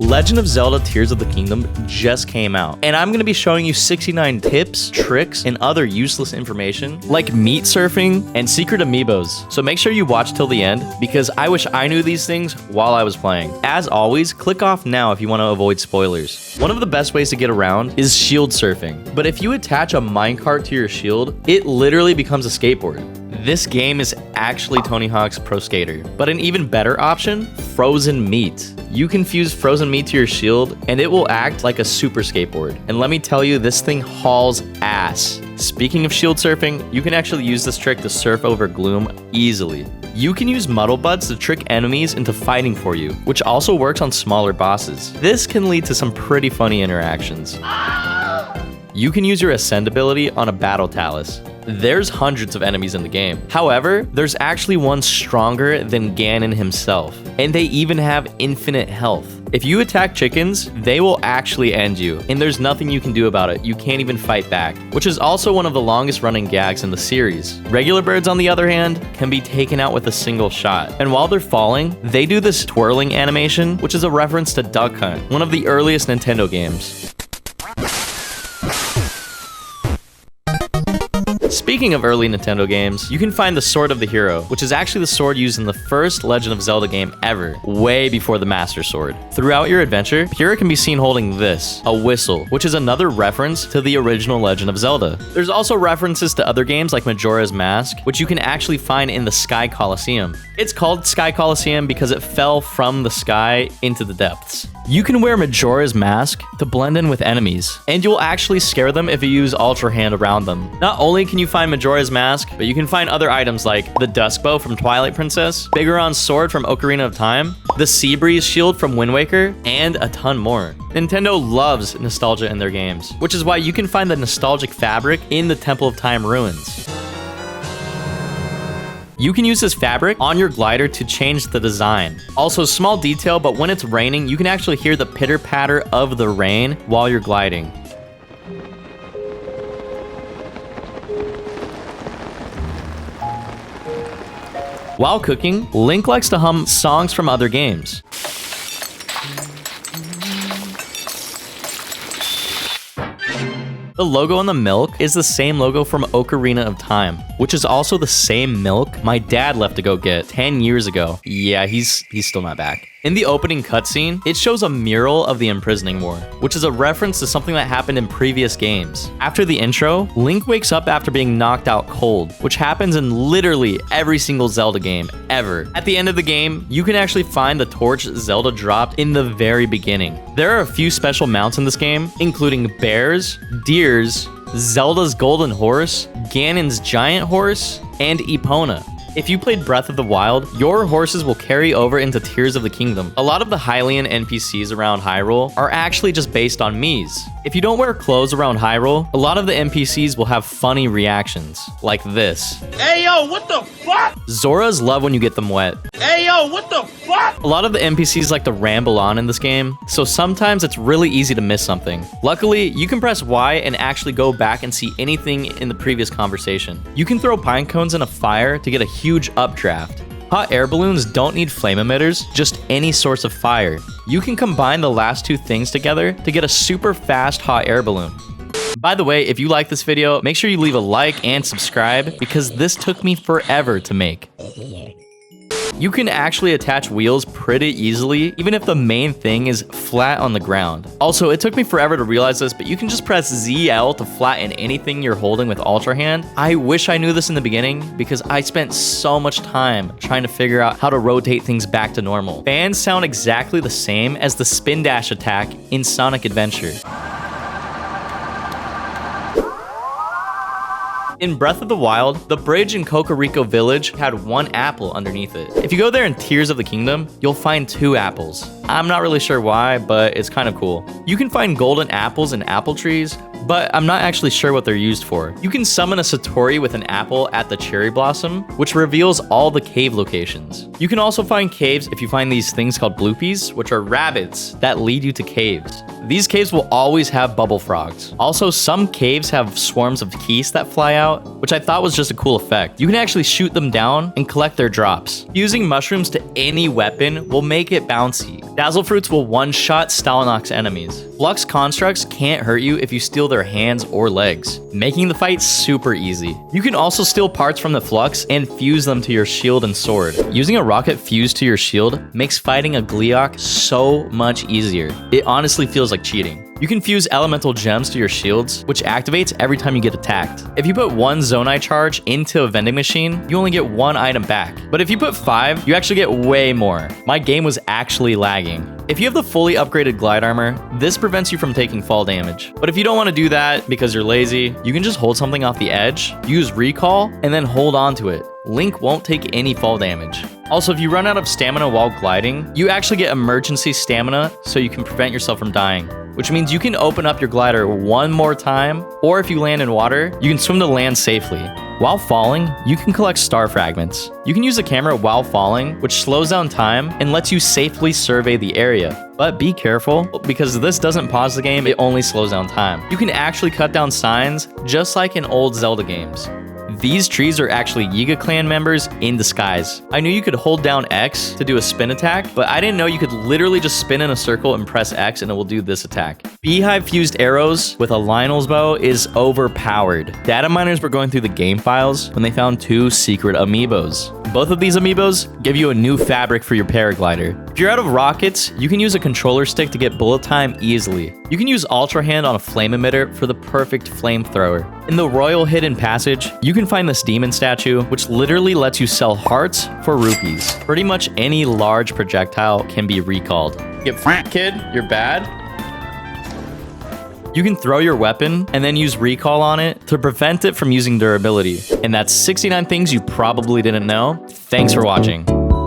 Legend of Zelda Tears of the Kingdom just came out, and I'm going to be showing you 69 tips, tricks, and other useless information like meat surfing and secret amiibos. So make sure you watch till the end because I wish I knew these things while I was playing. As always, click off now if you want to avoid spoilers. One of the best ways to get around is shield surfing, but if you attach a minecart to your shield, it literally becomes a skateboard. This game is actually Tony Hawk's Pro Skater, but an even better option, frozen meat. You can fuse frozen meat to your shield and it will act like a super skateboard. And let me tell you, this thing hauls ass. Speaking of shield surfing, you can actually use this trick to surf over gloom easily. You can use muddle butts to trick enemies into fighting for you, which also works on smaller bosses. This can lead to some pretty funny interactions. You can use your ascend ability on a battle talus. There's hundreds of enemies in the game. However, there's actually one stronger than Ganon himself, and they even have infinite health. If you attack chickens, they will actually end you, and there's nothing you can do about it. You can't even fight back, which is also one of the longest running gags in the series. Regular birds, on the other hand, can be taken out with a single shot. And while they're falling, they do this twirling animation, which is a reference to Duck Hunt, one of the earliest Nintendo games. Speaking of early Nintendo games, you can find the Sword of the Hero, which is actually the sword used in the first Legend of Zelda game ever, way before the Master Sword. Throughout your adventure, Hero can be seen holding this, a whistle, which is another reference to the original Legend of Zelda. There's also references to other games like Majora's Mask, which you can actually find in the Sky Coliseum. It's called Sky Coliseum because it fell from the sky into the depths. You can wear Majora's Mask to blend in with enemies, and you'll actually scare them if you use Ultra Hand around them. Not only can you find Majora's Mask, but you can find other items like the Dusk Bow from Twilight Princess, Bigoron's Sword from Ocarina of Time, the Seabreeze Shield from Wind Waker, and a ton more. Nintendo loves nostalgia in their games, which is why you can find the nostalgic fabric in the Temple of Time ruins. You can use this fabric on your glider to change the design. Also, small detail, but when it's raining, you can actually hear the pitter-patter of the rain while you're gliding. While cooking, Link likes to hum songs from other games. The logo on the milk is the same logo from Ocarina of Time, which is also the same milk my dad left to go get 10 years ago. Yeah, he's still not back. In the opening cutscene, it shows a mural of the Imprisoning War, which is a reference to something that happened in previous games. After the intro, Link wakes up after being knocked out cold, which happens in literally every single Zelda game ever. At the end of the game, you can actually find the torch Zelda dropped in the very beginning. There are a few special mounts in this game, including bears, deers, Zelda's golden horse, Ganon's giant horse, and Epona. If you played Breath of the Wild, your horses will carry over into Tears of the Kingdom. A lot of the Hylian NPCs around Hyrule are actually just based on Miis. If you don't wear clothes around Hyrule, a lot of the NPCs will have funny reactions, like this. Hey yo, what the fuck? Zoras love when you get them wet. Hey yo, what the fuck? A lot of the NPCs like to ramble on in this game, so sometimes it's really easy to miss something. Luckily, you can press Y and actually go back and see anything in the previous conversation. You can throw pine cones in a fire to get a huge updraft. Hot air balloons don't need flame emitters, just any source of fire. You can combine the last two things together to get a super fast hot air balloon. By the way, if you like this video, make sure you leave a like and subscribe because this took me forever to make. You can actually attach wheels pretty easily, even if the main thing is flat on the ground. Also, it took me forever to realize this, but you can just press ZL to flatten anything you're holding with Ultra Hand. I wish I knew this in the beginning because I spent so much time trying to figure out how to rotate things back to normal. Fans sound exactly the same as the spin dash attack in Sonic Adventure. In Breath of the Wild, the bridge in Cocorico Village had one apple underneath it. If you go there in Tears of the Kingdom, you'll find two apples. I'm not really sure why, but it's kind of cool. You can find golden apples in apple trees, but I'm not actually sure what they're used for. You can summon a Satori with an apple at the cherry blossom, which reveals all the cave locations. You can also find caves if you find these things called bloopies, which are rabbits that lead you to caves. These caves will always have bubble frogs. Also, some caves have swarms of geese that fly out, which I thought was just a cool effect. You can actually shoot them down and collect their drops. Using mushrooms to any weapon will make it bouncy. Dazzle fruits will one-shot Stalinox enemies. Flux constructs can't hurt you if you steal their hands or legs, making the fight super easy. You can also steal parts from the Flux and fuse them to your shield and sword. Using a rocket fused to your shield makes fighting a Gleeok so much easier. It honestly feels like cheating. You can fuse elemental gems to your shields, which activates every time you get attacked. If you put 1 Zonai charge into a vending machine, you only get 1 item back. But if you put 5, you actually get way more. My game was actually lagging. If you have the fully upgraded glide armor, this prevents you from taking fall damage. But if you don't want to do that because you're lazy, you can just hold something off the edge, use recall, and then hold on to it. Link won't take any fall damage. Also, if you run out of stamina while gliding, you actually get emergency stamina so you can prevent yourself from dying, which means you can open up your glider one more time, or if you land in water, you can swim to land safely. While falling, you can collect star fragments. You can use the camera while falling, which slows down time and lets you safely survey the area. But be careful, because this doesn't pause the game, it only slows down time. You can actually cut down signs, just like in old Zelda games. These trees are actually Yiga clan members in disguise. I knew you could hold down X to do a spin attack, but I didn't know you could literally just spin in a circle and press X and it will do this attack. Beehive fused arrows with a Lionel's bow is overpowered. Data miners were going through the game files when they found 2 secret amiibos. Both of these amiibos give you a new fabric for your paraglider. If you're out of rockets, you can use a controller stick to get bullet time easily. You can use Ultra Hand on a flame emitter for the perfect flamethrower. In the Royal Hidden Passage, you can find this demon statue, which literally lets you sell hearts for rupees. Pretty much any large projectile can be recalled. Get f***ed, kid, you're bad. You can throw your weapon and then use recall on it to prevent it from using durability. And that's 69 things you probably didn't know. Thanks for watching.